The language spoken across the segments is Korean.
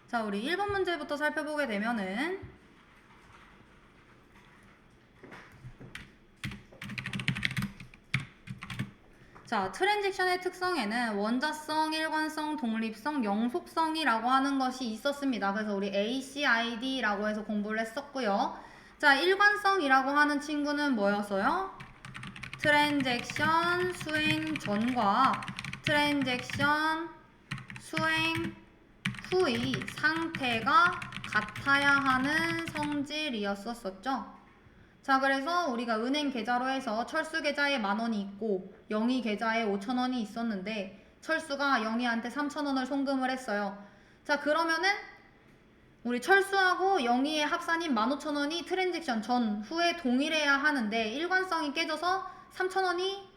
자, 우리 1번 문제부터 살펴보게 되면은 자, 트랜지션의 특성에는 원자성, 일관성, 독립성, 영속성이라고 하는 것이 있었습니다. 그래서 우리 ACID라고 해서 공부를 했었고요. 자, 일관성이라고 하는 친구는 뭐였어요? 트랜잭션 수행 전과 트랜잭션 수행 후의 상태가 같아야 하는 성질이었었죠. 자, 그래서 우리가 은행 계좌로 해서 철수 계좌에 10,000원이 있고 영희 계좌에 5,000원이 있었는데 철수가 영희한테 3,000원을 송금을 했어요. 자, 그러면은 우리 철수하고 영희의 합산인 15,000원이 트랜잭션 전후에 동일해야 하는데 일관성이 깨져서 3,000원이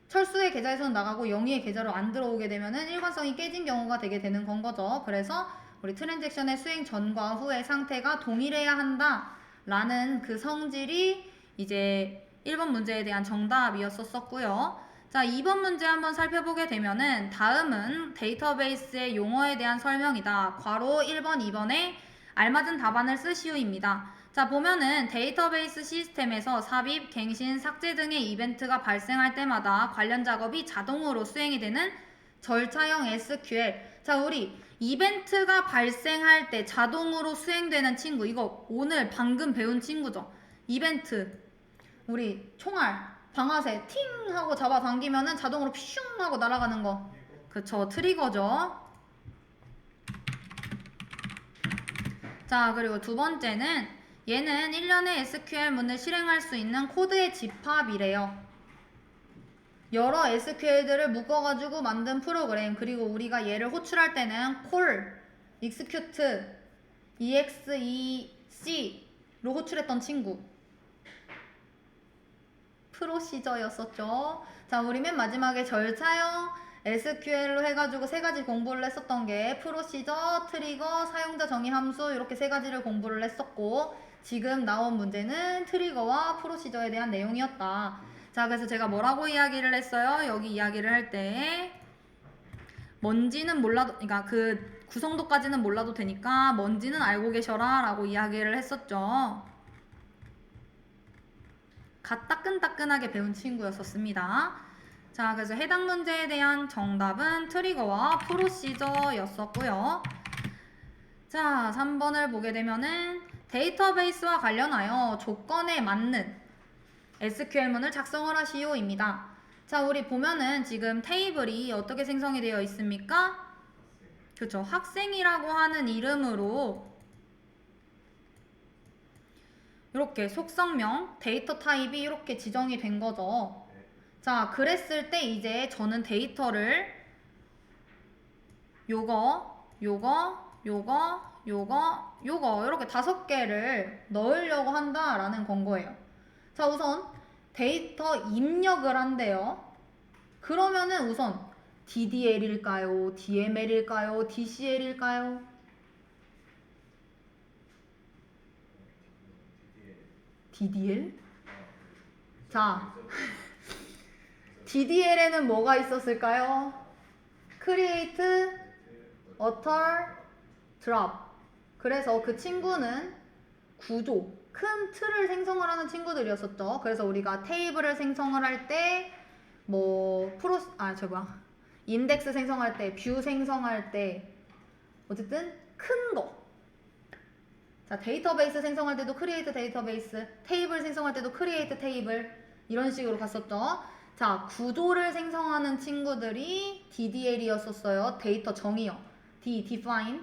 철수의 계좌에서는 나가고 영희의 계좌로 안 들어오게 되면은 일관성이 깨진 경우가 되게 되는 건 거죠. 그래서 우리 트랜잭션의 수행 전과 후의 상태가 동일해야 한다 라는 그 성질이 이제 1번 문제에 대한 정답이었었고요. 자, 2번 문제 한번 살펴보게 되면은 다음은 데이터베이스의 용어에 대한 설명이다. 괄호 1번, 2번에 알맞은 답안을 쓰시오입니다. 자, 보면은 데이터베이스 시스템에서 삽입, 갱신, 삭제 등의 이벤트가 발생할 때마다 관련 작업이 자동으로 수행이 되는 절차형 SQL. 자, 우리 이벤트가 발생할 때 자동으로 수행되는 친구, 이거 오늘 방금 배운 친구죠. 이벤트, 우리 총알, 방아쇠 팅 하고 잡아당기면은 자동으로 퓨슝 하고 날아가는 거, 그쵸, 트리거죠. 자, 그리고 두 번째는 얘는 1년의 SQL문을 실행할 수 있는 코드의 집합이래요. 여러 SQL들을 묶어가지고 만든 프로그램. 그리고 우리가 얘를 호출할 때는 call, execute, exec로 호출했던 친구, 프로시저였었죠. 자, 우리 맨 마지막에 절차형 SQL로 해가지고 세 가지 공부를 했었던 게 프로시저, 트리거, 사용자 정의 함수, 이렇게 세 가지를 공부를 했었고, 지금 나온 문제는 트리거와 프로시저에 대한 내용이었다. 자, 그래서 제가 뭐라고 이야기를 했어요? 여기 이야기를 할 때 뭔지는 몰라도, 그러니까 그 구성도까지는 몰라도 되니까 뭔지는 알고 계셔라 라고 이야기를 했었죠. 따끈따끈하게 배운 친구였었습니다. 자, 그래서 해당 문제에 대한 정답은 트리거와 프로시저였었고요. 자, 3번을 보게 되면은 데이터베이스와 관련하여 조건에 맞는 SQL문을 작성을 하시오입니다. 자, 우리 보면은 지금 테이블이 어떻게 생성이 되어 있습니까? 그렇죠. 학생이라고 하는 이름으로 이렇게 속성명, 데이터 타입이 이렇게 지정이 된 거죠. 자, 그랬을 때 이제 저는 데이터를 요거 이렇게 5개를 넣으려고 한다라는 건 거예요. 자, 우선 데이터 입력을 한대요. 그러면은 우선 DDL일까요? DML일까요? DCL일까요? DDL? 자, DDL에는 뭐가 있었을까요? Create, Author, Drop. 그래서 그 친구는 구조, 큰 틀을 생성을 하는 친구들이었었죠. 그래서 우리가 테이블을 생성을 할 때 인덱스 생성할 때, 뷰 생성할 때, 어쨌든 큰 거. 자, 데이터베이스 생성할 때도 크리에이트 데이터베이스, 테이블 생성할 때도 크리에이트 테이블, 이런 식으로 갔었죠. 자, 구조를 생성하는 친구들이 DDL이었었어요. 데이터 정의요. define.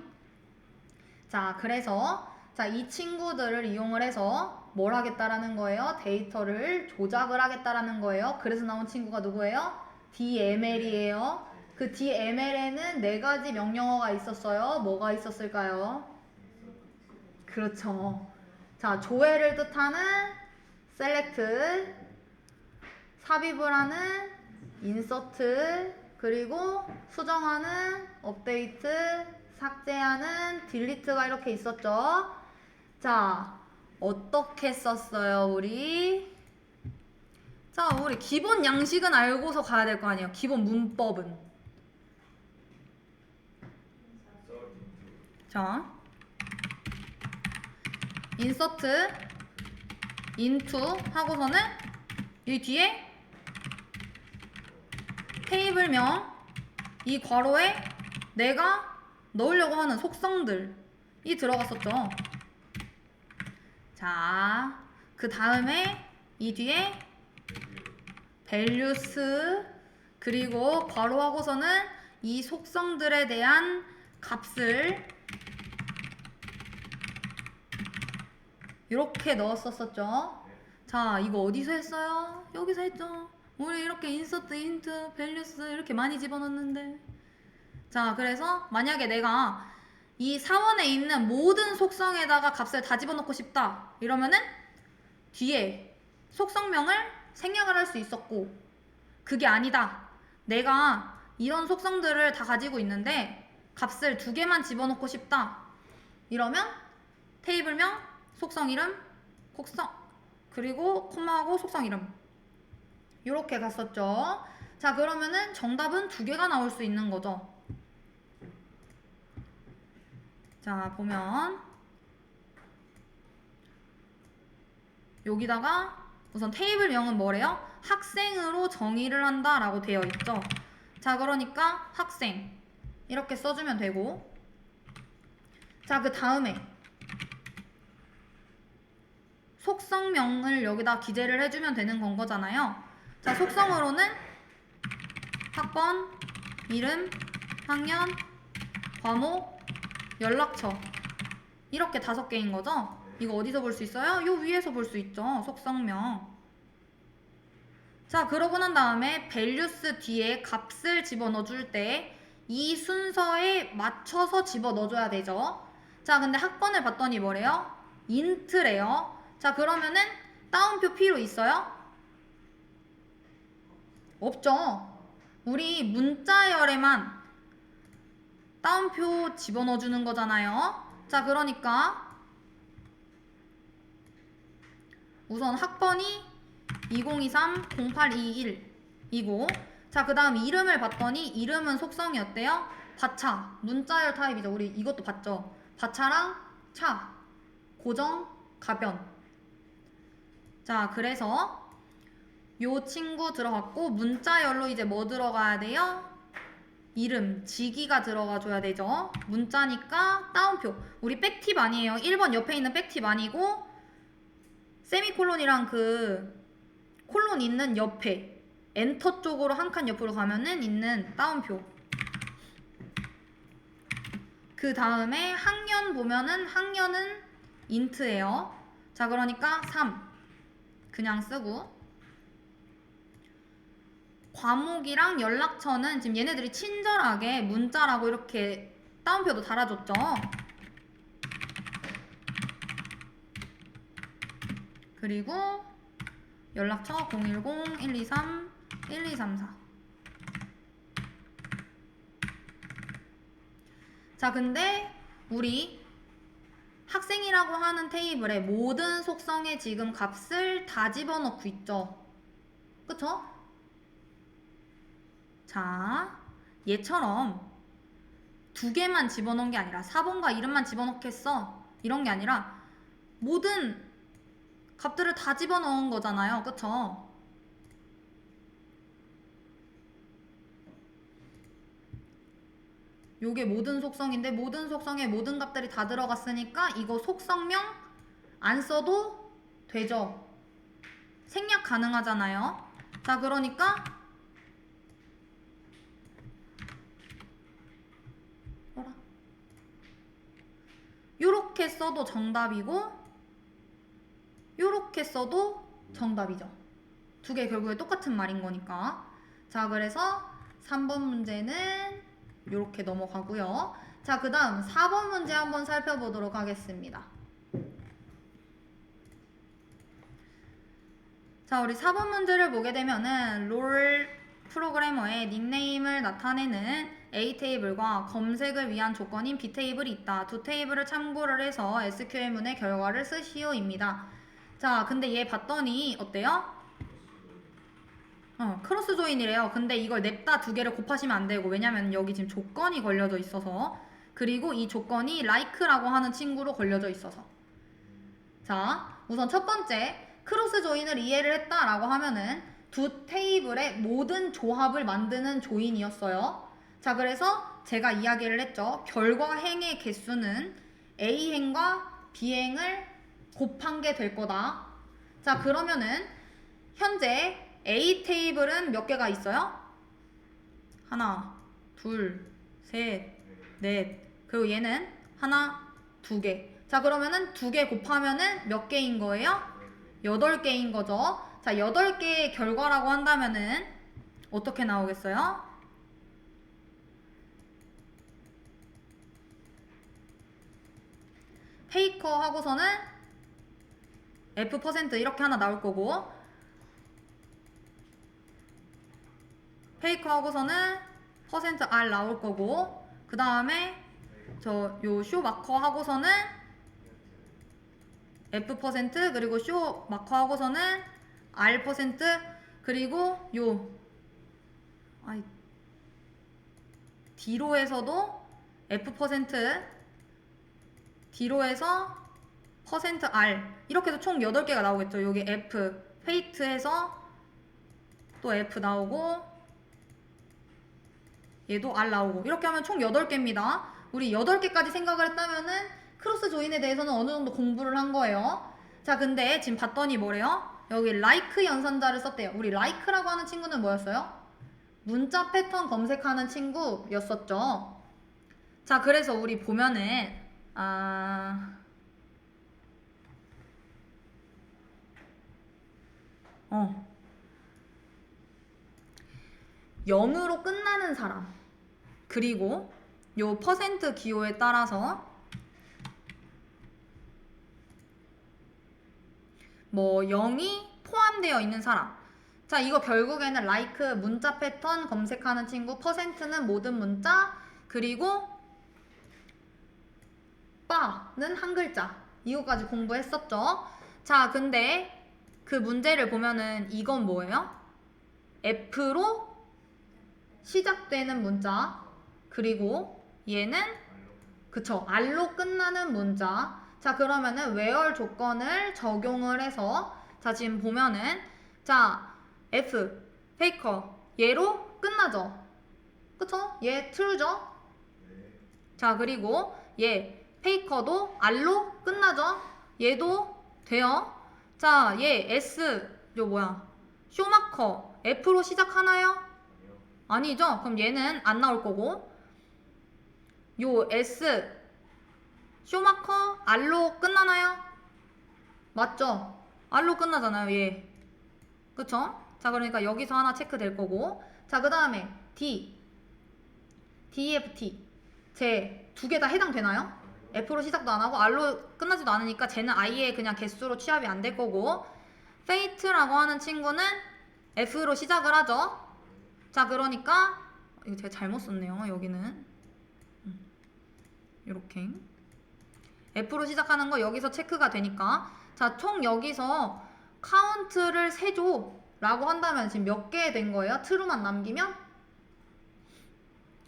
자, 그래서 자, 이 친구들을 이용을 해서 뭘 하겠다라는 거예요? 데이터를 조작을 하겠다라는 거예요. 그래서 나온 친구가 누구예요? DML이에요. 그 DML에는 4가지 명령어가 있었어요. 뭐가 있었을까요? 그렇죠. 자, 조회를 뜻하는 select, 삽입을 하는 insert, 그리고 수정하는 update, 삭제하는 delete가 이렇게 있었죠. 자, 어떻게 썼어요, 우리? 자, 우리 기본 양식은 알고서 가야 될 거 아니에요. 기본 문법은. 자, 인서트 인투 하고서는 이 뒤에 테이블명 이 괄호에 내가 넣으려고 하는 속성들이 들어갔었죠. 자, 그 다음에 이 뒤에 values 그리고 괄호하고서는 이 속성들에 대한 값을 이렇게 넣었었죠. 자, 이거 어디서 했어요? 여기서 했죠. 우리 이렇게 인서트, 인트, 밸류스 이렇게 많이 집어넣는데. 자, 그래서 만약에 내가 이 사원에 있는 모든 속성에다가 값을 다 집어넣고 싶다 이러면은 뒤에 속성명을 생략을 할 수 있었고, 그게 아니다, 내가 이런 속성들을 다 가지고 있는데 값을 2개만 집어넣고 싶다 이러면 테이블명, 속성 이름, 속성 그리고 콤마하고 속성 이름 이렇게 갔었죠. 자, 그러면은 정답은 2개가 나올 수 있는 거죠. 자, 보면 여기다가 우선 테이블명은 뭐래요? 학생으로 정의를 한다 라고 되어 있죠. 자, 그러니까 학생 이렇게 써주면 되고, 자, 그 다음에 속성명을 여기다 기재를 해주면 되는 건 거잖아요. 자, 속성으로는 학번, 이름, 학년, 과목, 연락처 이렇게 5개인 거죠. 이거 어디서 볼 수 있어요? 요 위에서 볼 수 있죠. 속성명. 자, 그러고 난 다음에 values 뒤에 값을 집어넣어 줄 때 이 순서에 맞춰서 집어넣어 줘야 되죠. 자, 근데 학번을 봤더니 뭐래요? int래요. 자, 그러면은 따옴표 필요 있어요? 없죠. 우리 문자열에만 따옴표 집어넣어 주는 거잖아요. 자, 그러니까 우선 학번이 2023-0821이고, 자, 그 다음 이름을 봤더니 이름은 속성이 어때요? 바차, 문자열 타입이죠. 우리 이것도 봤죠. 바차랑 차, 고정, 가변. 자, 그래서 요 친구 들어갔고, 문자열로 이제 뭐 들어가야 돼요? 이름, 직위가 들어가 줘야 되죠. 문자니까 따옴표. 우리 백팁 아니에요. 1번 옆에 있는 백팁 아니고 세미콜론이랑 그 콜론 있는 옆에 엔터 쪽으로 한 칸 옆으로 가면은 있는 따옴표. 그 다음에 학년 보면은 학년은 int예요. 자, 그러니까 3 그냥 쓰고, 과목이랑 연락처는 지금 얘네들이 친절하게 문자라고 이렇게 따옴표도 달아줬죠. 그리고 연락처 010-123-1234. 자, 근데 우리 학생이라고 하는 테이블에 모든 속성에 지금 값을 다 집어넣고 있죠. 그쵸? 자, 얘처럼 2개만 집어넣은 게 아니라 4번과 이름만 집어넣겠어 이런 게 아니라 모든 값들을 다 집어넣은 거잖아요. 그쵸? 요게 모든 속성인데 모든 속성에 모든 값들이 다 들어갔으니까 이거 속성명 안 써도 되죠. 생략 가능하잖아요. 자, 그러니까 요렇게 써도 정답이고 요렇게 써도 정답이죠. 2개 결국에 똑같은 말인 거니까. 자, 그래서 3번 문제는 요렇게 넘어가고요. 자, 그 다음 4번 문제 한번 살펴보도록 하겠습니다. 자, 우리 4번 문제를 보게 되면은 롤 프로그래머의 닉네임을 나타내는 A 테이블과 검색을 위한 조건인 B 테이블이 있다. 2 테이블을 참고를 해서 SQL문의 결과를 쓰시오입니다. 자, 근데 얘 봤더니 어때요? 크로스 조인이래요. 근데 이걸 냅다 2개를 곱하시면 안 되고, 왜냐면 여기 지금 조건이 걸려져 있어서, 그리고 이 조건이 like라고 하는 친구로 걸려져 있어서. 자, 우선 첫 번째 크로스 조인을 이해를 했다라고 하면은 두 테이블의 모든 조합을 만드는 조인이었어요. 자, 그래서 제가 이야기를 했죠. 결과 행의 개수는 A행과 B행을 곱한 게 될 거다. 자, 그러면은 현재 A 테이블은 몇 개가 있어요? 하나, 둘, 셋, 넷. 그리고 얘는 하나, 두 개. 자, 그러면은 두 개 곱하면은 몇 개인 거예요? 8개인 거죠. 자, 8개의 결과라고 한다면은 어떻게 나오겠어요? 페이커 하고서는 F% 이렇게 하나 나올 거고, 페이커 하고서는 %R 나올 거고, 그 다음에 요 쇼 마커 하고서는 F% 그리고 쇼 마커 하고서는 R% 그리고 요 D로 해서도 F% D로 해서 %R 이렇게 해서 총 8개가 나오겠죠. 여기 F 페이트해서 또 F 나오고 얘도 R 나오고 이렇게 하면 총 8개입니다. 우리 8개까지 생각을 했다면은 크로스 조인에 대해서는 어느 정도 공부를 한 거예요. 자, 근데 지금 봤더니 뭐래요? 여기 like 연산자를 썼대요. 우리 like라고 하는 친구는 뭐였어요? 문자 패턴 검색하는 친구였었죠. 자, 그래서 우리 보면은 어 0으로 끝나는 사람 그리고 요 퍼센트 기호에 따라서 뭐 0이 포함되어 있는 사람. 자, 이거 결국에는 like 문자 패턴 검색하는 친구, %는 모든 문자, 그리고 빠는 한 글자. 이거까지 공부했었죠. 자, 근데 그 문제를 보면은 이건 뭐예요? F로 시작되는 문자, 그리고 얘는 그쵸, R로 끝나는 문자. 자, 그러면은 where 조건을 적용을 해서 자, 지금 보면은 자, F 페이커 얘로 끝나죠. 그쵸? 얘 true죠? 자, 그리고 얘 페이커도 R로 끝나죠? 얘도 돼요. 자, 얘 S 요 뭐야? 쇼마커 F로 시작하나요? 아니죠? 그럼 얘는 안 나올 거고 요 S 쇼마커 R로 끝나나요? 맞죠? R로 끝나잖아요, 얘. 그쵸? 자, 그러니까 여기서 하나 체크될 거고. 자, 그 다음에 D, DFT. 쟤 두 개 다 해당되나요? F로 시작도 안 하고 R로 끝나지도 않으니까 쟤는 아예 그냥 개수로 취합이 안 될 거고. Fate라고 하는 친구는 F로 시작을 하죠. 자, 그러니까 이거 제가 잘못 썼네요, 여기는. 요렇게. F로 시작하는 거 여기서 체크가 되니까 자, 총 여기서 카운트를 세줘 라고 한다면 지금 몇 개 된 거예요? true만 남기면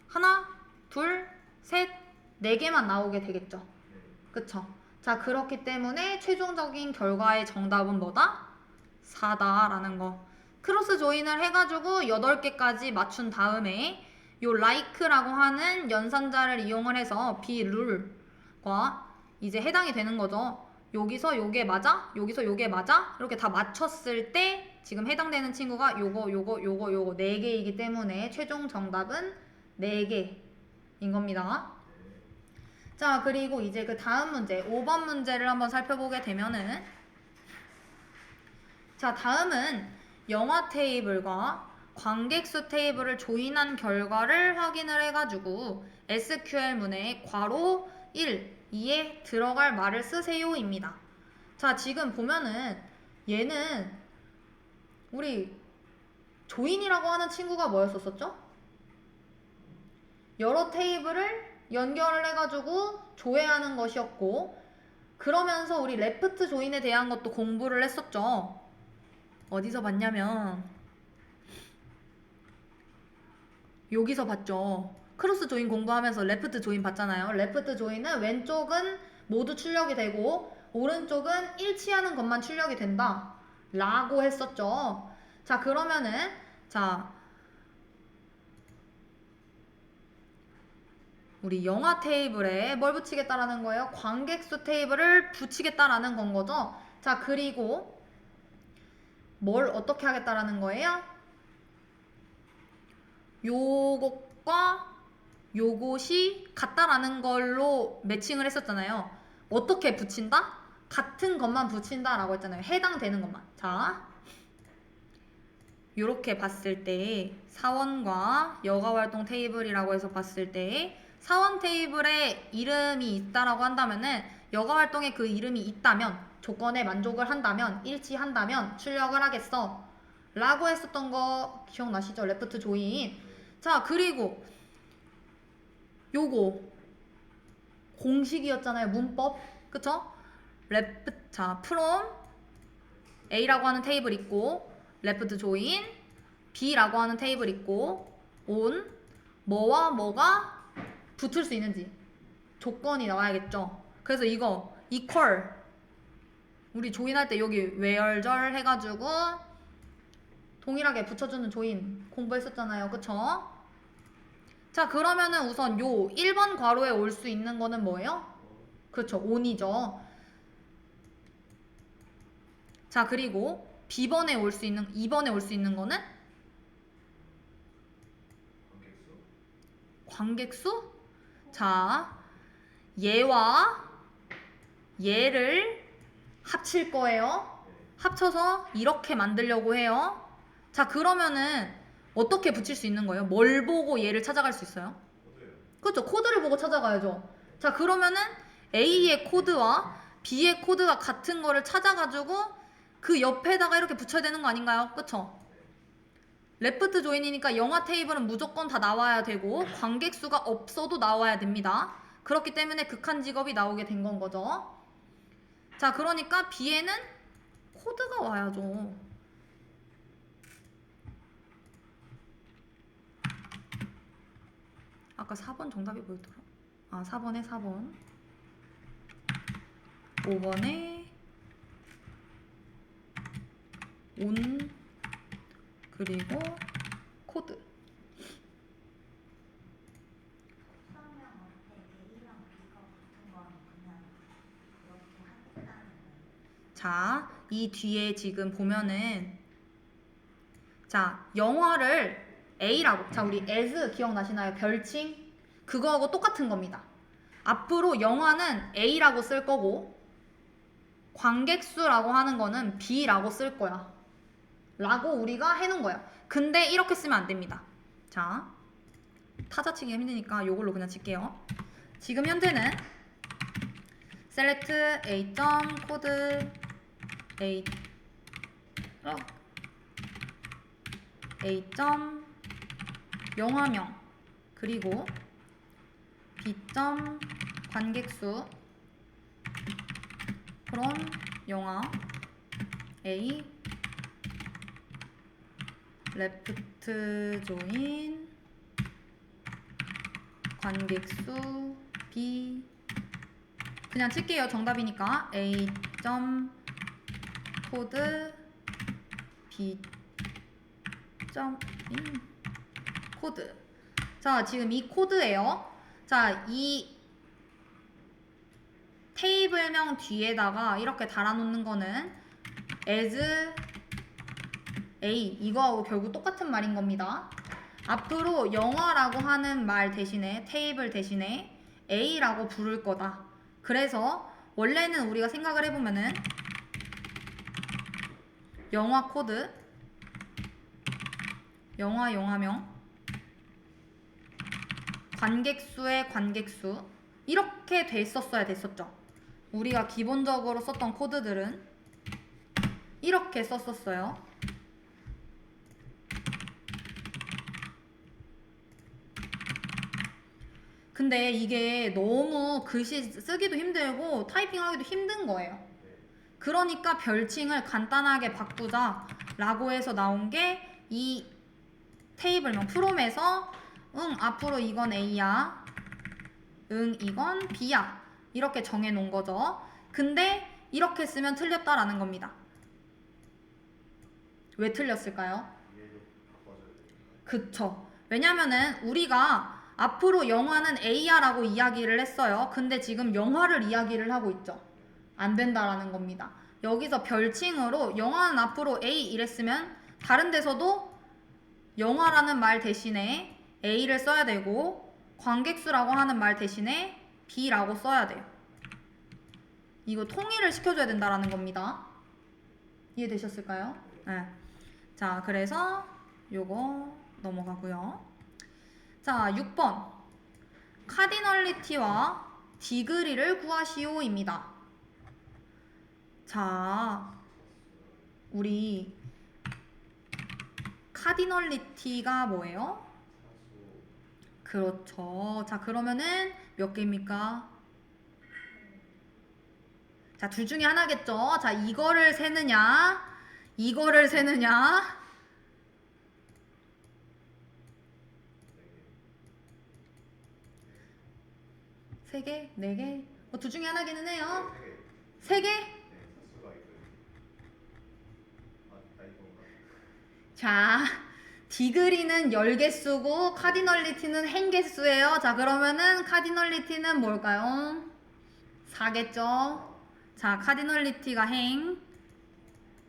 하나, 둘, 셋, 네 개만 나오게 되겠죠. 그쵸? 자, 그렇기 때문에 최종적인 결과의 정답은 뭐다? 4다 라는 거. 크로스 조인을 해가지고 8개까지 맞춘 다음에 요 like라고 하는 연산자를 이용을 해서 B 룰과 이제 해당이 되는 거죠. 여기서 요게 맞아? 여기서 요게 맞아? 이렇게 다 맞췄을 때 지금 해당되는 친구가 요거 4개이기 때문에 최종 정답은 4개인 겁니다. 자, 그리고 이제 그 다음 문제 5번 문제를 한번 살펴보게 되면은 자, 다음은 영화 테이블과 관객수 테이블을 조인한 결과를 확인을 해가지고 SQL문에 괄호 1, 2에 들어갈 말을 쓰세요입니다. 자, 지금 보면은 얘는 우리 조인이라고 하는 친구가 뭐였었죠? 여러 테이블을 연결을 해가지고 조회하는 것이었고 그러면서 우리 레프트 조인에 대한 것도 공부를 했었죠. 어디서 봤냐면 여기서 봤죠. 크로스 조인 공부하면서 레프트 조인 봤잖아요. 레프트 조인은 왼쪽은 모두 출력이 되고 오른쪽은 일치하는 것만 출력이 된다 라고 했었죠. 자, 그러면은 자 우리 영화 테이블에 뭘 붙이겠다라는 거예요? 관객수 테이블을 붙이겠다라는 건 거죠. 자, 그리고 뭘 어떻게 하겠다라는 거예요? 요것과 요것이 같다라는 걸로 매칭을 했었잖아요. 어떻게 붙인다? 같은 것만 붙인다라고 했잖아요. 해당되는 것만. 자, 요렇게 봤을 때 사원과 여가활동 테이블이라고 해서 봤을 때 사원 테이블에 이름이 있다라고 한다면은 여가활동에 그 이름이 있다면 조건에 만족을 한다면 일치한다면 출력을 하겠어 라고 했었던 거 기억나시죠? 레프트 조인. 자, 그리고 요거 공식이었잖아요. 문법. 그쵸? 자, from A라고 하는 테이블 있고 레프트 조인 B라고 하는 테이블 있고 on 뭐와 뭐가 붙을 수 있는지 조건이 나와야겠죠. 그래서 이거 equal 우리 조인할 때 여기 where절 해가지고 동일하게 붙여주는 조인 공부했었잖아요. 그쵸? 자, 그러면은 우선 요 1번 괄호에 올 수 있는 거는 뭐예요? 그렇죠. on이죠. 자, 그리고 B번에 올 수 있는 2번에 올 수 있는 거는 관객수? 자, 얘와 얘를 합칠 거예요. 합쳐서 이렇게 만들려고 해요. 자, 그러면은 어떻게 붙일 수 있는 거예요? 뭘 보고 얘를 찾아갈 수 있어요? 그렇죠. 코드를 보고 찾아가야죠. 자, 그러면은 A의 코드와 B의 코드가 같은 거를 찾아가지고 그 옆에다가 이렇게 붙여야 되는 거 아닌가요? 그쵸? 레프트 조인이니까 영화 테이블은 무조건 다 나와야 되고 관객 수가 없어도 나와야 됩니다. 그렇기 때문에 극한 직업이 나오게 된 건 거죠. 자, 그러니까 B에는 코드가 와야죠. 아까 4번 정답이 뭐였더라? 아, 4번에 4번 5번에 on 그리고 코드. 자, 이 뒤에 지금 보면은 자, 영화를 A라고 자, 우리 as 기억나시나요? 별칭 그거하고 똑같은 겁니다. 앞으로 영화는 A라고 쓸 거고 관객수라고 하는 거는 B라고 쓸 거야 라고 우리가 해놓은 거야. 근데 이렇게 쓰면 안 됩니다. 자, 타자치기가 힘드니까 이걸로 그냥 칠게요. 지금 현재는 select a code a a 영화명 그리고 b 관객수 from 영화 a 레프트 조인 관객수 B 그냥 칠게요. 정답이니까 A 코드 B 코드. 자, 지금 이 코드예요. 자, 이 테이블명 뒤에다가 이렇게 달아놓는 거는 as A 이거하고 결국 똑같은 말인 겁니다. 앞으로 영화라고 하는 말 대신에 테이블 대신에 A라고 부를 거다. 그래서 원래는 우리가 생각을 해보면은 영화 코드 영화명 관객수의 관객수 이렇게 됐었어야 됐었죠. 우리가 기본적으로 썼던 코드들은 이렇게 썼었어요. 근데 이게 너무 글씨 쓰기도 힘들고 타이핑하기도 힘든 거예요. 그러니까 별칭을 간단하게 바꾸자 라고 해서 나온 게 이 테이블명 from에서 앞으로 이건 A야 이건 B야 이렇게 정해 놓은 거죠. 근데 이렇게 쓰면 틀렸다라는 겁니다. 왜 틀렸을까요? 그쵸. 왜냐면은 우리가 앞으로 영화는 A야라고 이야기를 했어요. 근데 지금 영화를 이야기를 하고 있죠. 안 된다라는 겁니다. 여기서 별칭으로 영화는 앞으로 A 이랬으면 다른 데서도 영화라는 말 대신에 A를 써야 되고 관객수라고 하는 말 대신에 B라고 써야 돼요. 이거 통일을 시켜줘야 된다라는 겁니다. 이해되셨을까요? 네. 자, 그래서 요거 넘어가고요. 자, 6번. 카디널리티와 디그리를 구하시오입니다. 자, 우리 카디널리티가 뭐예요? 그렇죠. 자, 그러면은 몇 개입니까? 자, 둘 중에 하나겠죠. 자, 이거를 세느냐, 이거를 세느냐. 세 개? 네 개? 둘 중에 하나기는 해요. 세 개? 자, 디그리는 10개수고 카디널리티는 행개수예요. 자, 그러면은 카디널리티는 뭘까요? 4겠죠. 자, 카디널리티가 행,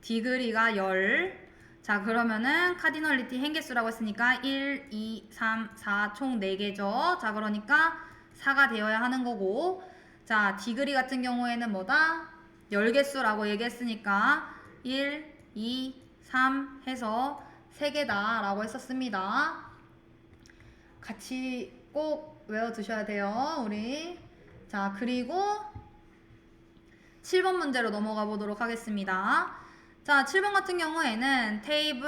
디그리가 10. 자, 그러면은 카디널리티 행개수라고 했으니까 1, 2, 3, 4 총 4개죠. 자, 그러니까 4가 되어야 하는 거고, 자, 디그리 같은 경우에는 뭐다? 10개수라고 얘기했으니까 1, 2, 3 해서 3개다 라고 했었습니다. 같이 꼭 외워두셔야 돼요, 우리. 자, 그리고 7번 문제로 넘어가 보도록 하겠습니다. 자, 7번 같은 경우에는 탭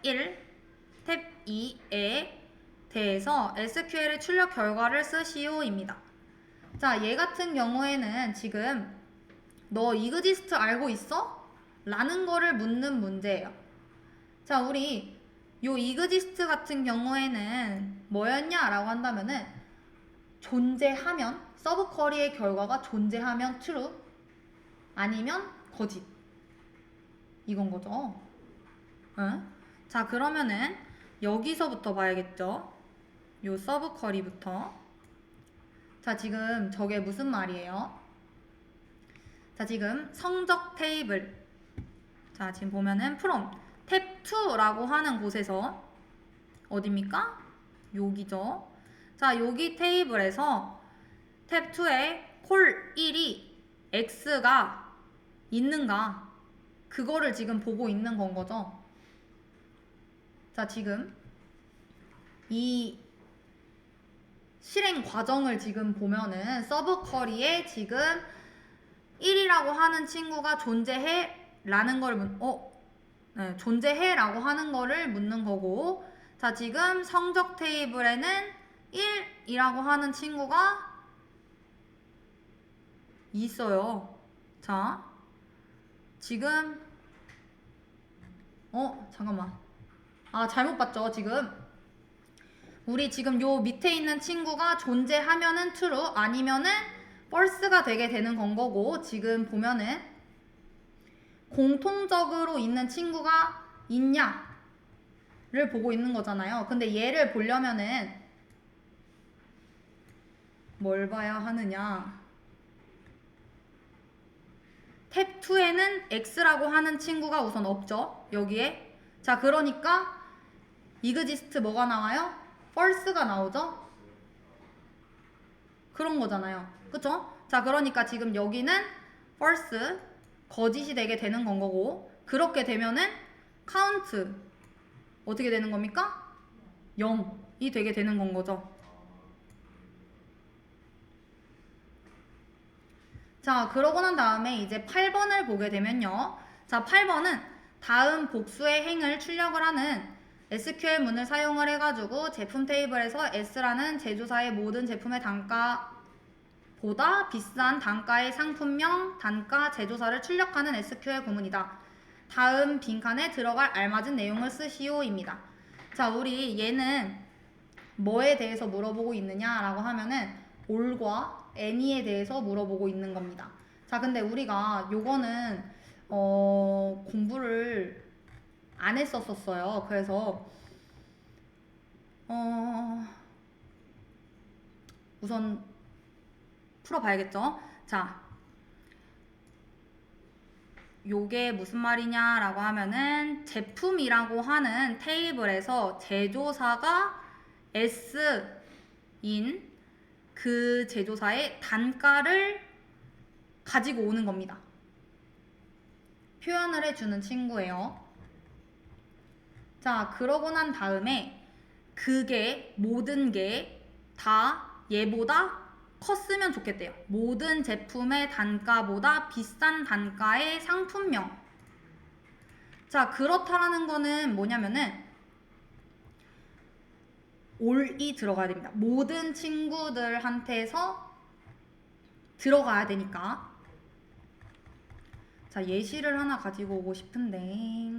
1, 탭 2에 대해서 SQL의 출력 결과를 쓰시오입니다. 자, 얘 같은 경우에는 지금 너 이그지스트 알고 있어? 라는 거를 묻는 문제예요. 자, 우리 요 이그지스트 같은 경우에는 뭐였냐 라고 한다면은 존재하면, 서브 쿼리의 결과가 존재하면 true, 아니면 거짓, 이건 거죠. 응? 자, 그러면은 여기서부터 봐야겠죠. 요 서브 쿼리부터. 자, 지금 저게 무슨 말이에요? 자, 지금 성적 테이블. 자, 지금 보면은 from 탭 2라고 하는 곳에서 어딥니까? 여기죠. 자, 여기 테이블에서 탭 2에 콜 1이 x가 있는가, 그거를 지금 보고 있는 건 거죠. 자, 지금 이 실행 과정을 지금 보면은 서브 쿼리에 지금 1이라고 하는 친구가 존재해 라는 걸 네, 존재해 라고 하는 거를 묻는 거고, 자, 지금 성적 테이블에는 1이라고 하는 친구가 있어요. 자, 지금 잠깐만. 잘못 봤죠, 지금. 우리 지금 요 밑에 있는 친구가 존재하면은 true, 아니면은 false가 되게 되는 건 거고, 지금 보면은 공통적으로 있는 친구가 있냐를 보고 있는 거잖아요. 근데 얘를 보려면은 뭘 봐야 하느냐. 탭 2에는 x라고 하는 친구가 우선 없죠, 여기에. 자, 그러니까 이그지스트 뭐가 나와요? false가 나오죠? 그런 거잖아요. 그쵸? 자, 그러니까 지금 여기는 false, 거짓이 되게 되는 건 거고, 그렇게 되면은 count 어떻게 되는 겁니까? 0이 되게 되는 건 거죠. 자, 그러고 난 다음에 이제 8번을 보게 되면요. 자, 8번은 다음 복수의 행을 출력을 하는 SQL 문을 사용을 해가지고 제품 테이블에서 S라는 제조사의 모든 제품의 단가보다 비싼 단가의 상품명, 단가, 제조사를 출력하는 SQL 구문이다. 다음 빈칸에 들어갈 알맞은 내용을 쓰시오입니다. 자, 우리 얘는 뭐에 대해서 물어보고 있느냐라고 하면은 all과 any에 대해서 물어보고 있는 겁니다. 자, 근데 우리가 요거는 공부를 안 했었어요. 그래서 우선 풀어봐야겠죠? 자, 요게 무슨 말이냐라고 하면은 제품이라고 하는 테이블에서 제조사가 S인 그 제조사의 단가를 가지고 오는 겁니다. 표현을 해주는 친구예요. 자, 그러고 난 다음에 그게 모든 게 다 얘보다 컸으면 좋겠대요. 모든 제품의 단가보다 비싼 단가의 상품명. 자, 그렇다라는 거는 뭐냐면은 올이 들어가야 됩니다. 모든 친구들한테서 들어가야 되니까. 자, 예시를 하나 가지고 오고 싶은데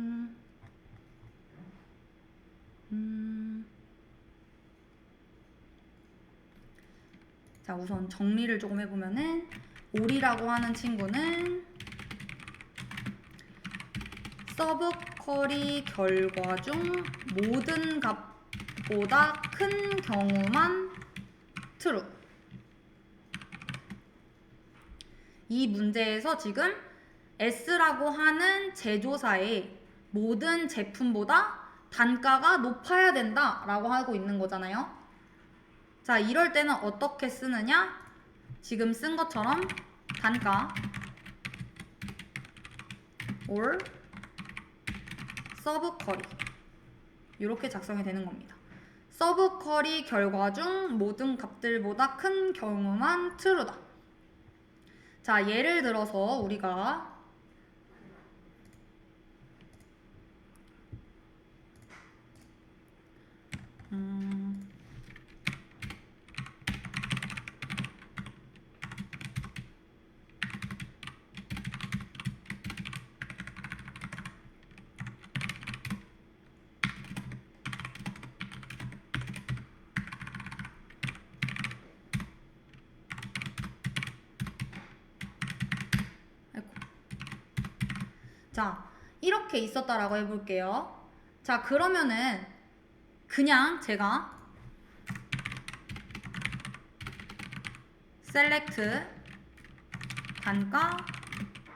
자, 우선 정리를 조금 해보면은 올이라고 하는 친구는 서브 쿼리 결과 중 모든 값보다 큰 경우만 true. 이 문제에서 지금 S라고 하는 제조사의 모든 제품보다 단가가 높아야 된다라고 하고 있는 거잖아요. 자, 이럴 때는 어떻게 쓰느냐? 지금 쓴 것처럼 단가 or 서브 쿼리 이렇게 작성이 되는 겁니다. 서브 쿼리 결과 중 모든 값들보다 큰 경우만 true다. 자, 예를 들어서 우리가 자, 이렇게 있었다라고 해볼게요. 자, 그러면은 그냥 제가 select 단가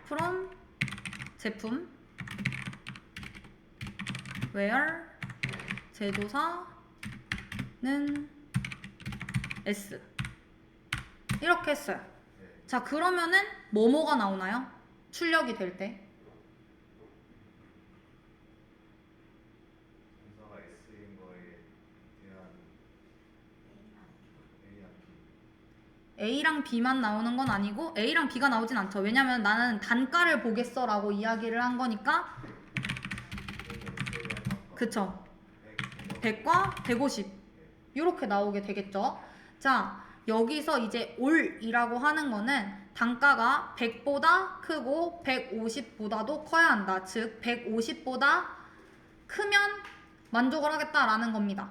from 제품 where 제조사는 S 이렇게 했어요. 자, 그러면은 뭐뭐가 나오나요? 출력이 될 때. 분사가 S인 거에 대한 A랑 B만 나오는 건 아니고 A랑 B가 나오진 않죠. 왜냐면 나는 단가를 보겠어 라고 이야기를 한 거니까. 그쵸. 100과 150 이렇게 나오게 되겠죠. 자, 여기서 이제 올이라고 하는 거는 단가가 100보다 크고 150보다도 커야 한다. 즉 150보다 크면 만족을 하겠다라는 겁니다.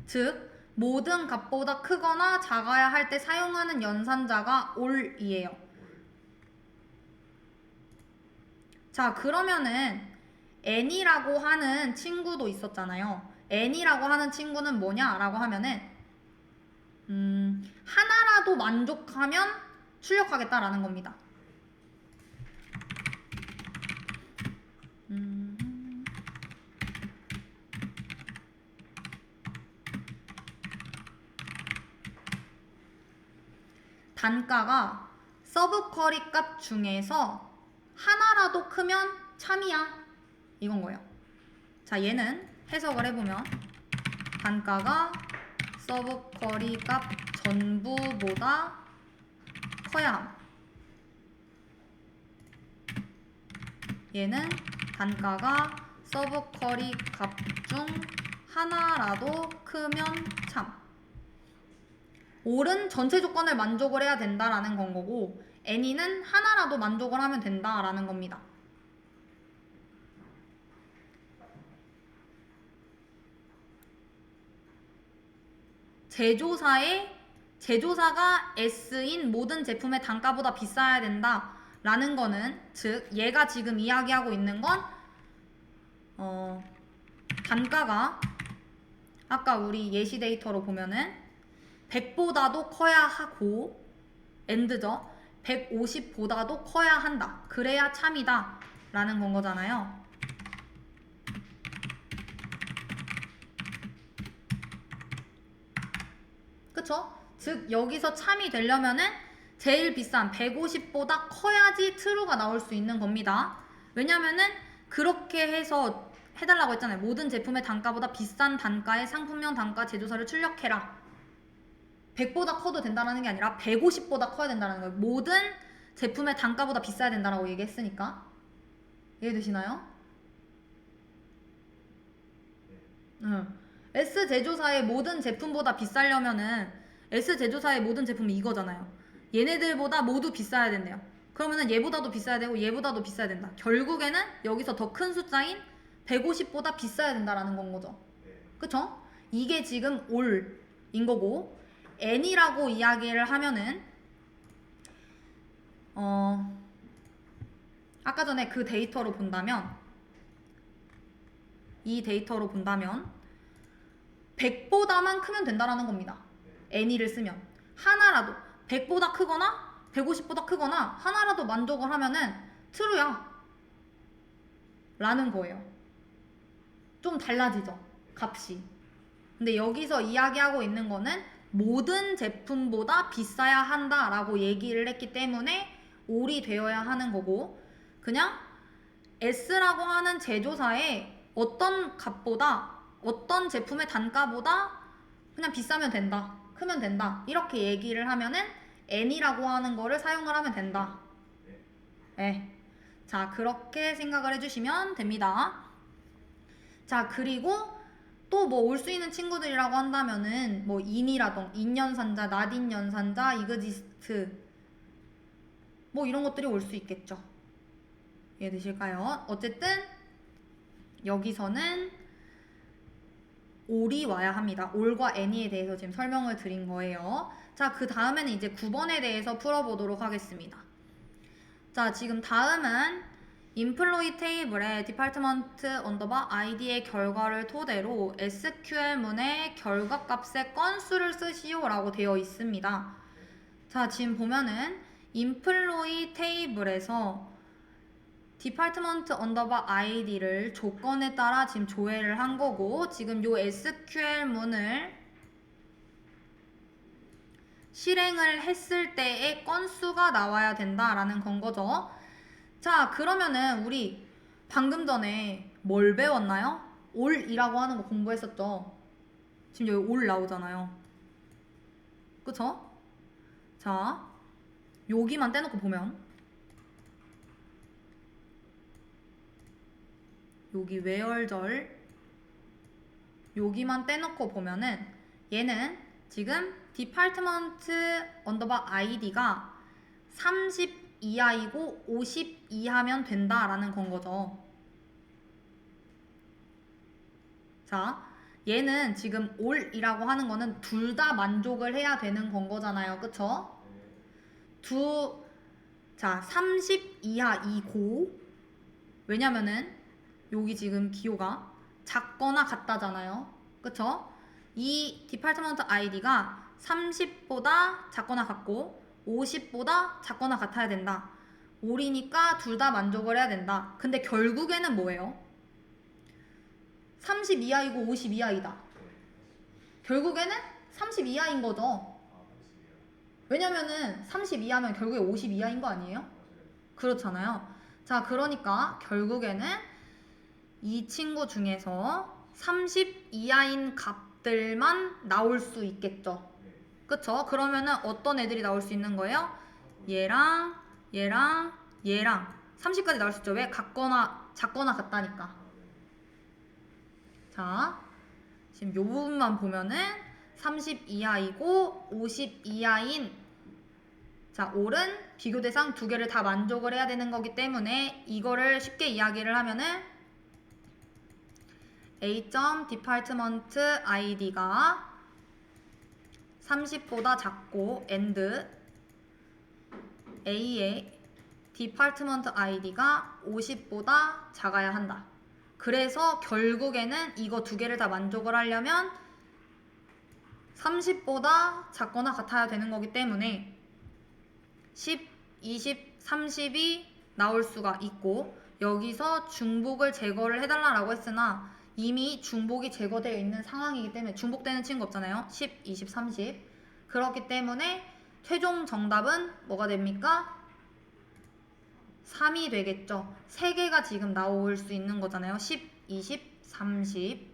즉 모든 값보다 크거나 작아야 할 때 사용하는 연산자가 올이에요. 자, 그러면은 n이라고 하는 친구도 있었잖아요. n이라고 하는 친구는 뭐냐라고 하면은 하나라도 만족하면 출력하겠다라는 겁니다. 단가가 서브 쿼리 값 중에서 하나라도 크면 참이야 이건 거예요. 자, 얘는 해석을 해보면 단가가 서브 쿼리 값 전부보다 커야 함. 얘는 단가가 서브 쿼리 값 중 하나라도 크면 참. 올은 전체 조건을 만족을 해야 된다라는 건 거고 any는 하나라도 만족을 하면 된다라는 겁니다. 제조사의 제조사가 S인 모든 제품의 단가보다 비싸야 된다 라는 거는, 즉 얘가 지금 이야기하고 있는 건 단가가 아까 우리 예시 데이터로 보면은 100보다도 커야 하고 엔드죠. 150보다도 커야 한다. 그래야 참이다 라는 건 거잖아요. 그쵸? 즉 여기서 참이 되려면은 제일 비싼 150보다 커야지 true가 나올 수 있는 겁니다. 왜냐면은 그렇게 해서 해달라고 했잖아요. 모든 제품의 단가보다 비싼 단가의 상품명 단가 제조사를 출력해라. 100보다 커도 된다는 게 아니라 150보다 커야 된다는 거예요. 모든 제품의 단가보다 비싸야 된다라고 얘기했으니까. 이해되시나요? 응. S 제조사의 모든 제품보다 비싸려면은 S 제조사의 모든 제품이 이거잖아요. 얘네들보다 모두 비싸야 된대요. 그러면은 얘보다도 비싸야 되고 얘보다도 비싸야 된다. 결국에는 여기서 더 큰 숫자인 150보다 비싸야 된다라는 건 거죠. 그쵸? 이게 지금 all인 거고, n이라고 이야기를 하면은 아까 전에 그 데이터로 본다면, 이 데이터로 본다면 100보다만 크면 된다라는 겁니다. n이를 쓰면 하나라도 100보다 크거나 150보다 크거나 하나라도 만족을 하면은 true야 라는 거예요. 좀 달라지죠, 값이. 근데 여기서 이야기하고 있는 거는 모든 제품보다 비싸야 한다라고 얘기를 했기 때문에 all이 되어야 하는 거고, 그냥 S라고 하는 제조사의 어떤 값보다, 어떤 제품의 단가보다 그냥 비싸면 된다, 크면 된다, 이렇게 얘기를 하면은 n이라고 하는 거를 사용을 하면 된다. 네. 자, 그렇게 생각을 해주시면 됩니다. 자, 그리고 또 뭐 올 수 있는 친구들이라고 한다면은 뭐 인이라던 인연산자, 낫인연산자, 이그지스트 뭐 이런 것들이 올 수 있겠죠. 이해되실까요? 어쨌든 여기서는 all이 와야 합니다. all과 any에 대해서 지금 설명을 드린 거예요. 자, 그 다음에는 이제 9번에 대해서 풀어보도록 하겠습니다. 자, 지금 다음은 employee 테이블에 department underbar id의 결과를 토대로 SQL문의 결과값의 건수를 쓰시오 라고 되어 있습니다. 자, 지금 보면은 employee 테이블에서 department underbar id를 조건에 따라 지금 조회를 한 거고, 지금 요 SQL문을 실행을 했을 때의 건수가 나와야 된다라는 건 거죠. 자, 그러면은 우리 방금 전에 뭘 배웠나요? all이라고 하는 거 공부했었죠. 지금 여기 all 나오잖아요. 그쵸? 자, 여기만 떼놓고 보면, 여기 외월절 여기만 떼놓고 보면은 얘는 지금 디파트먼트 언더바 id가 30 이하이고 50 이하면 된다라는 건 거죠. 자, 얘는 지금 all이라고 하는 거는 둘 다 만족을 해야 되는 건 거잖아요. 그쵸? 자, 30 이하이고, 왜냐면은 여기 지금 기호가 작거나 같다잖아요. 그쵸? 이 디파트먼트 id가 30보다 작거나 같고 50보다 작거나 같아야 된다. all이니까 둘 다 만족을 해야 된다. 근데 결국에는 뭐예요? 30 이하이고 50 이하이다. 결국에는 30 이하인 거죠. 왜냐면은 30 이하면 결국에 50 이하인 거 아니에요? 그렇잖아요. 자, 그러니까 결국에는 이 친구 중에서 30 이하인 값들만 나올 수 있겠죠. 그쵸? 그러면은 어떤 애들이 나올 수 있는 거예요? 얘랑 얘랑 얘랑 30까지 나올 수 있죠. 왜? 같거나 작거나 같다니까. 자, 지금 요 부분만 보면은 30 이하이고 50 이하인, 자, all은 비교 대상 두 개를 다 만족을 해야 되는 거기 때문에 이거를 쉽게 이야기를 하면은 A.department id가 30보다 작고 and A의 디파트먼트 아이디가 50보다 작아야 한다. 그래서 결국에는 이거 두 개를 다 만족을 하려면 30보다 작거나 같아야 되는 거기 때문에 10, 20, 30이 나올 수가 있고 여기서 중복을 제거를 해달라고 했으나 이미 중복이 제거되어 있는 상황이기 때문에 중복되는 친구 없잖아요. 10, 20, 30 그렇기 때문에 최종 정답은 뭐가 됩니까? 3이 되겠죠. 3개가 지금 나올 수 있는 거잖아요. 10, 20, 30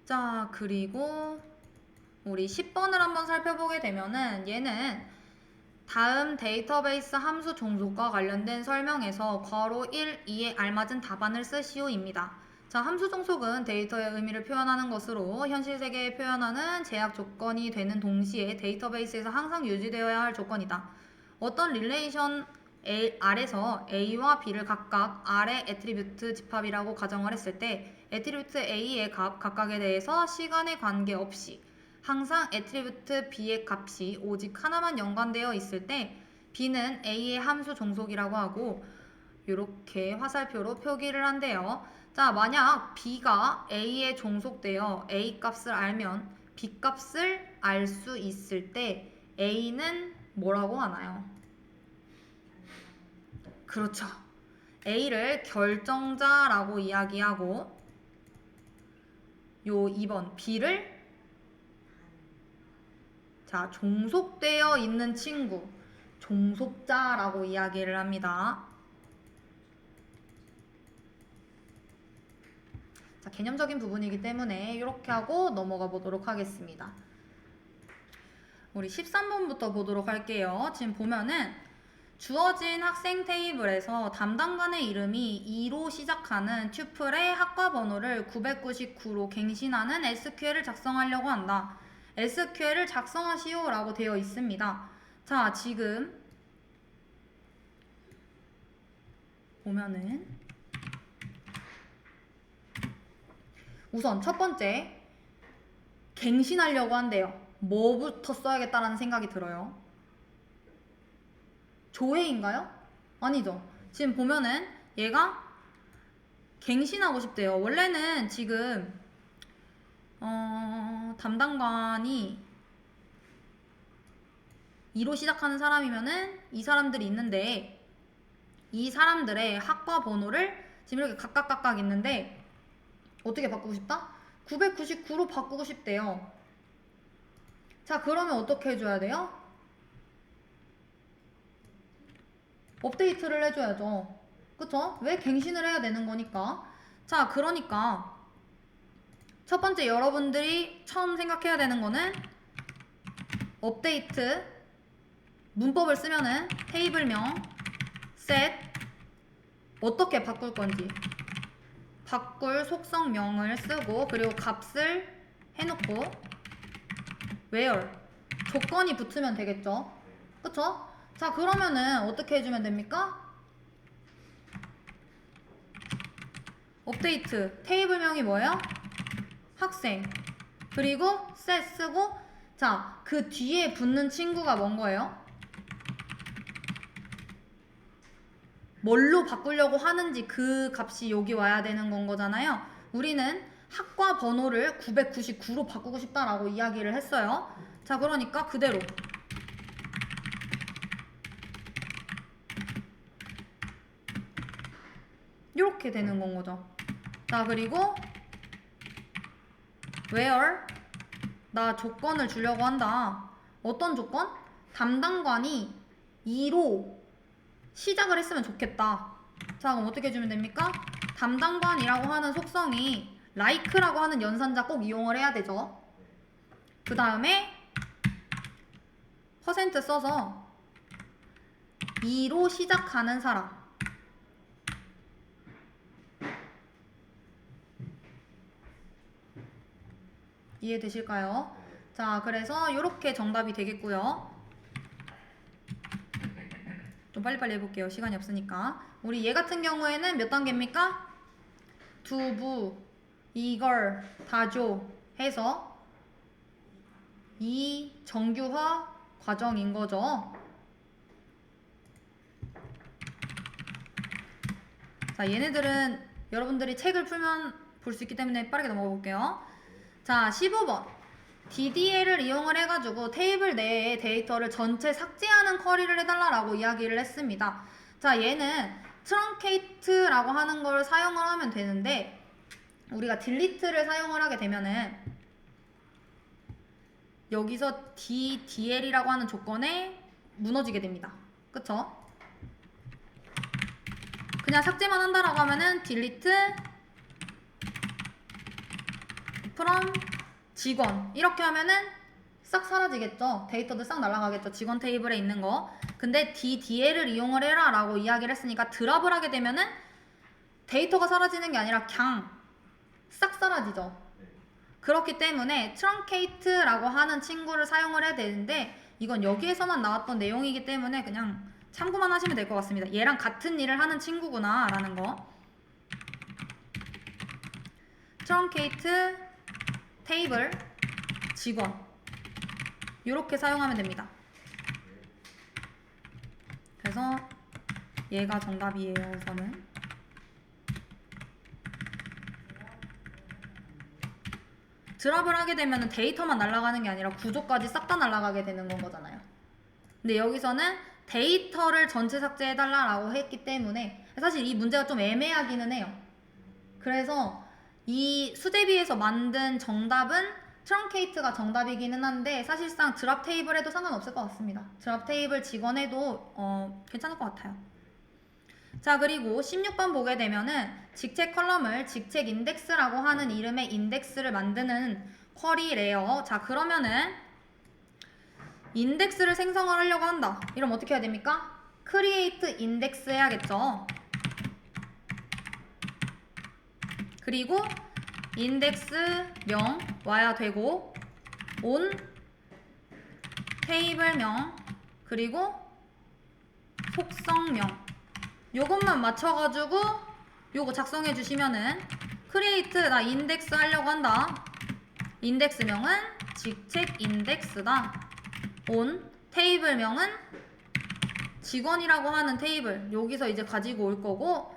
자, 그리고 우리 10번을 한번 살펴보게 되면은 얘는 다음 데이터베이스 함수 종속과 관련된 설명에서 괄호 1, 2에 알맞은 답안을 쓰시오입니다. 자, 함수 종속은 데이터의 의미를 표현하는 것으로 현실 세계에 표현하는 제약 조건이 되는 동시에 데이터베이스에서 항상 유지되어야 할 조건이다. 어떤 릴레이션 R에서 A와 B를 각각 R의 애트리뷰트 집합이라고 가정을 했을 때 애트리뷰트 A의 값 각각에 대해서 시간에 관계없이 항상 애트리뷰트 B의 값이 오직 하나만 연관되어 있을 때 B는 A의 함수 종속이라고 하고 이렇게 화살표로 표기를 한대요. 자, 만약 B가 A에 종속되어 A 값을 알면 B 값을 알 수 있을 때 A는 뭐라고 하나요? 그렇죠. A를 결정자라고 이야기하고 요 2번 B를 자, 종속되어 있는 친구 종속자라고 이야기를 합니다. 자, 개념적인 부분이기 때문에 이렇게 하고 넘어가 보도록 하겠습니다. 우리 13번부터 보도록 할게요. 지금 보면은 주어진 학생 테이블에서 담당관의 이름이 2로 시작하는 튜플의 학과 번호를 999로 갱신하는 SQL을 작성하려고 한다. SQL을 작성하시오 라고 되어 있습니다. 자, 지금 보면은 우선 첫 번째 갱신하려고 한대요. 뭐부터 써야겠다라는 생각이 들어요. 조회인가요? 아니죠. 지금 보면은 얘가 갱신하고 싶대요. 원래는 지금 담당관이 2로 시작하는 사람이면은 이 사람들이 있는데 이 사람들의 학과 번호를 지금 이렇게 각각 있는데 어떻게 바꾸고 싶다? 999로 바꾸고 싶대요. 자, 그러면 어떻게 해줘야 돼요? 업데이트를 해줘야죠. 그쵸? 왜 갱신을 해야 되는 거니까. 자, 그러니까 첫 번째 여러분들이 처음 생각해야 되는 거는 업데이트 문법을 쓰면은 테이블명 set 어떻게 바꿀 건지 바꿀 속성명을 쓰고 그리고 값을 해놓고 where 조건이 붙으면 되겠죠. 그쵸? 자, 그러면은 어떻게 해주면 됩니까? 업데이트 테이블명이 뭐예요? 학생 그리고 set 쓰고 자, 그 뒤에 붙는 친구가 뭔 거예요? 뭘로 바꾸려고 하는지 그 값이 여기 와야 되는 건 거잖아요. 우리는 학과 번호를 999로 바꾸고 싶다라고 이야기를 했어요. 자, 그러니까 그대로 이렇게 되는 건 거죠. 자, 그리고 where 나 조건을 주려고 한다. 어떤 조건? 담당관이 2로 시작을 했으면 좋겠다. 자, 그럼 어떻게 해주면 됩니까? 담당관이라고 하는 속성이 like라고 하는 연산자 꼭 이용을 해야 되죠. 그 다음에 퍼센트 써서 2로 시작하는 사람 이해되실까요? 자, 그래서 이렇게 정답이 되겠고요. 좀 빨리빨리 해볼게요. 시간이 없으니까. 우리 얘 같은 경우에는 몇 단계입니까? 두부, 이걸, 다조 해서 이 정규화 과정인 거죠. 자, 얘네들은 여러분들이 책을 풀면 볼 수 있기 때문에 빠르게 넘어가 볼게요. 자, 15번. DDL을 이용을 해가지고 테이블 내의 데이터를 전체 삭제하는 쿼리를 해달라고 이야기를 했습니다. 자, 얘는 트렁케이트라고 하는 걸 사용을 하면 되는데 우리가 딜리트를 사용을 하게 되면은 여기서 DDL이라고 하는 조건에 무너지게 됩니다. 그쵸? 그냥 삭제만 한다라고 하면은 딜리트 from 직원 이렇게 하면은 싹 사라지겠죠. 데이터도 싹 날아가겠죠. 직원 테이블에 있는 거. 근데 DDL을 이용을 해라 라고 이야기를 했으니까 드랍을 하게 되면은 데이터가 사라지는 게 아니라 그냥 싹 사라지죠. 그렇기 때문에 트렁케이트라고 하는 친구를 사용을 해야 되는데 이건 여기에서만 나왔던 내용이기 때문에 그냥 참고만 하시면 될 것 같습니다. 얘랑 같은 일을 하는 친구구나 라는 거. 트렁케이트 테이블 직원 이렇게 사용하면 됩니다. 그래서 얘가 정답이에요. 우선은 드랍을 하게 되면 데이터만 날아가는 게 아니라 구조까지 싹 다 날아가게 되는 건 거잖아요. 근데 여기서는 데이터를 전체 삭제해달라고 했기 때문에 사실 이 문제가 좀 애매하기는 해요. 그래서 이 수제비에서 만든 정답은 트렁케이트가 정답이기는 한데 사실상 드랍 테이블 해도 상관없을 것 같습니다. 드랍 테이블 직원 해도 괜찮을 것 같아요. 자, 그리고 16번 보게 되면은 직책 컬럼을 직책 인덱스라고 하는 이름의 인덱스를 만드는 쿼리래요. 자, 그러면은 인덱스를 생성을 하려고 한다. 이러면 어떻게 해야 됩니까? create index 해야겠죠. 그리고 인덱스명 와야 되고 on 테이블명 그리고 속성명 요것만 맞춰가지고 요거 작성해 주시면은 create 나 인덱스 하려고 한다. 인덱스명은 직책 인덱스다. on 테이블명은 직원이라고 하는 테이블 여기서 이제 가지고 올 거고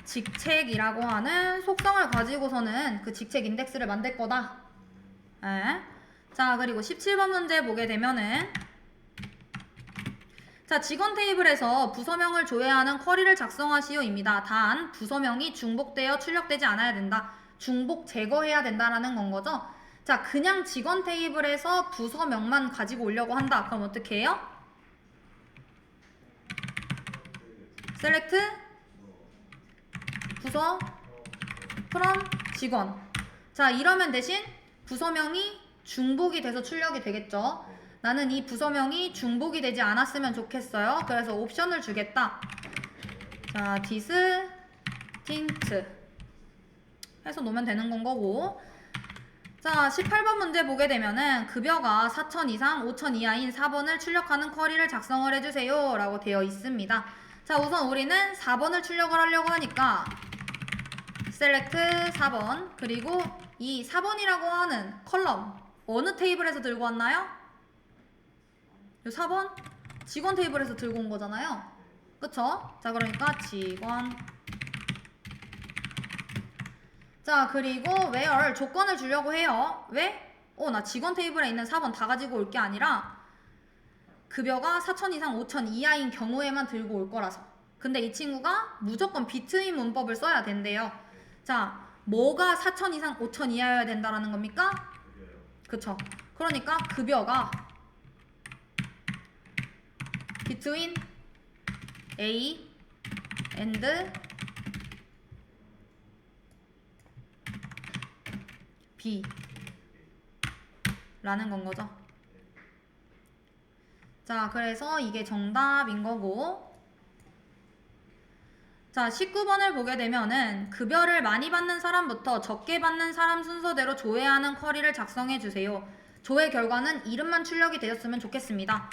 직책이라고 하는 속성을 가지고서는 그 직책 인덱스를 만들 거다. 네. 자, 그리고 17번 문제 보게 되면은 자, 직원 테이블에서 부서명을 조회하는 쿼리를 작성하시오입니다. 단 부서명이 중복되어 출력되지 않아야 된다. 중복 제거해야 된다라는 건 거죠. 자, 그냥 직원 테이블에서 부서명만 가지고 오려고 한다. 그럼 어떻게 해요? 셀렉트 부서 from 직원. 자, 이러면 대신 부서명이 중복이 돼서 출력이 되겠죠. 나는 이 부서명이 중복이 되지 않았으면 좋겠어요. 그래서 옵션을 주겠다. 자, distinct 해서 놓으면 되는 건 거고. 자, 18번 문제 보게 되면은 급여가 4,000 이상 5,000 이하인 4번을 출력하는 쿼리를 작성을 해주세요 라고 되어 있습니다. 자, 우선 우리는 4번을 출력을 하려고 하니까 select 4번 그리고 이 4번이라고 하는 컬럼 어느 테이블에서 들고 왔나요? 이 4번 직원 테이블에서 들고 온 거잖아요. 그쵸? 자, 그러니까 직원. 자, 그리고 where 조건을 주려고 해요. 왜? 나 직원 테이블에 있는 4번 다 가지고 올 게 아니라 급여가 4,000 이상 5,000 이하인 경우에만 들고 올 거라서. 근데 이 친구가 무조건 비트윈 문법을 써야 된대요. 자, 뭐가 4,000 이상 5,000 이하여야 된다라는 겁니까? 그쵸. 그러니까 급여가 between A and B 라는 건 거죠. 자, 그래서 이게 정답인 거고. 자, 19번을 보게 되면은 급여를 많이 받는 사람부터 적게 받는 사람 순서대로 조회하는 쿼리를 작성해 주세요. 조회 결과는 이름만 출력이 되었으면 좋겠습니다.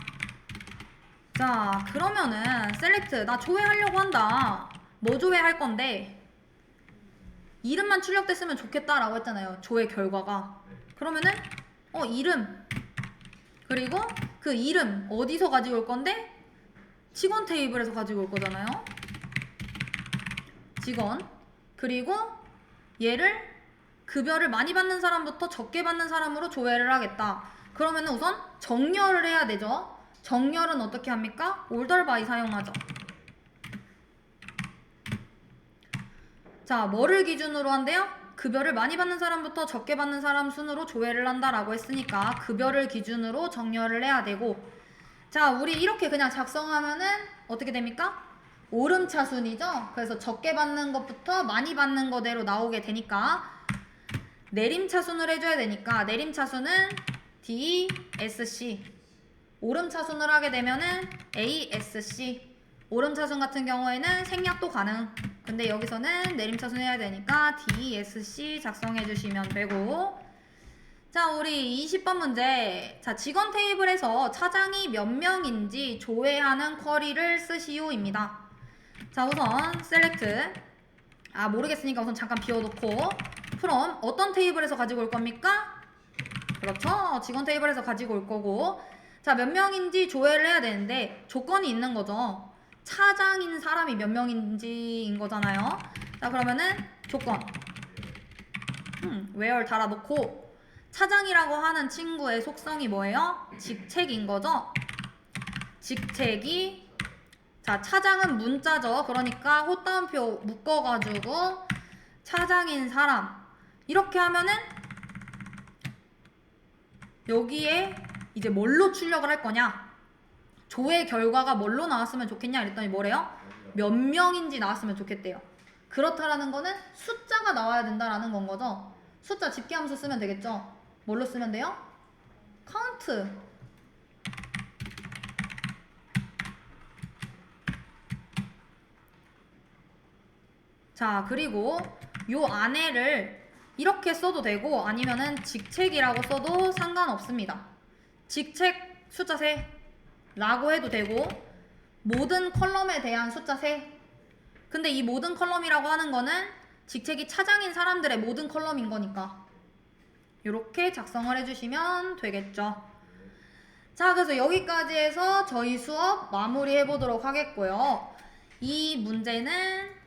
자, 그러면은 셀렉트 나 조회하려고 한다. 뭐 조회할 건데 이름만 출력됐으면 좋겠다라고 했잖아요. 조회 결과가. 그러면은 이름 그리고 그 이름 어디서 가지고 올 건데 직원 테이블에서 가지고 올 거잖아요. 직원 그리고 얘를 급여를 많이 받는 사람부터 적게 받는 사람으로 조회를 하겠다. 그러면 우선 정렬을 해야 되죠. 정렬은 어떻게 합니까? order by 사용하죠. 자, 뭐를 기준으로 한대요? 급여를 많이 받는 사람부터 적게 받는 사람 순으로 조회를 한다라고 했으니까 급여를 기준으로 정렬을 해야 되고, 자, 우리 이렇게 그냥 작성하면은 어떻게 됩니까? 오름차순이죠? 그래서 적게 받는 것부터 많이 받는 거대로 나오게 되니까 내림차순을 해줘야 되니까 내림차순은 DSC, 오름차순을 하게 되면은 ASC, 오름차순 같은 경우에는 생략도 가능. 근데 여기서는 내림차순 해야 되니까 DSC 작성해 주시면 되고, 자, 우리 20번 문제. 자, 직원 테이블에서 차장이 몇 명인지 조회하는 쿼리를 쓰시오입니다. 자, 우선 select 모르겠으니까 우선 잠깐 비워놓고 from 어떤 테이블에서 가지고 올 겁니까? 그렇죠. 직원 테이블에서 가지고 올 거고, 자, 몇 명인지 조회를 해야 되는데 조건이 있는 거죠. 차장인 사람이 몇 명인지인 거잖아요. 자, 그러면은 조건 where 달아놓고 차장이라고 하는 친구의 속성이 뭐예요? 직책인 거죠. 직책이, 자, 차장은 문자죠. 그러니까 호따옴표 묶어가지고 차장인 사람 이렇게 하면은 여기에 이제 뭘로 출력을 할 거냐, 조회 결과가 뭘로 나왔으면 좋겠냐 이랬더니 뭐래요? 몇 명인지 나왔으면 좋겠대요. 그렇다라는 거는 숫자가 나와야 된다라는 건 거죠. 숫자 집계함수 쓰면 되겠죠. 뭘로 쓰면 돼요? count. 자, 그리고 요 안에를 이렇게 써도 되고 아니면은 직책이라고 써도 상관없습니다. 직책 숫자 3 라고 해도 되고 모든 컬럼에 대한 숫자 3. 근데 이 모든 컬럼이라고 하는 거는 직책이 차장인 사람들의 모든 컬럼인 거니까 이렇게 작성을 해주시면 되겠죠. 자, 그래서 여기까지 해서 저희 수업 마무리해 보도록 하겠고요. 이 문제는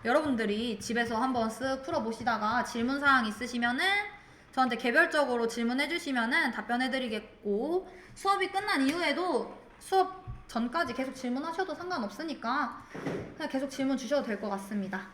여러분들이 집에서 한번 쓱 풀어보시다가 질문사항 있으시면은 저한테 개별적으로 질문해 주시면은 답변해 드리겠고, 수업이 끝난 이후에도 수업 전까지 계속 질문하셔도 상관없으니까 그냥 계속 질문 주셔도 될 것 같습니다.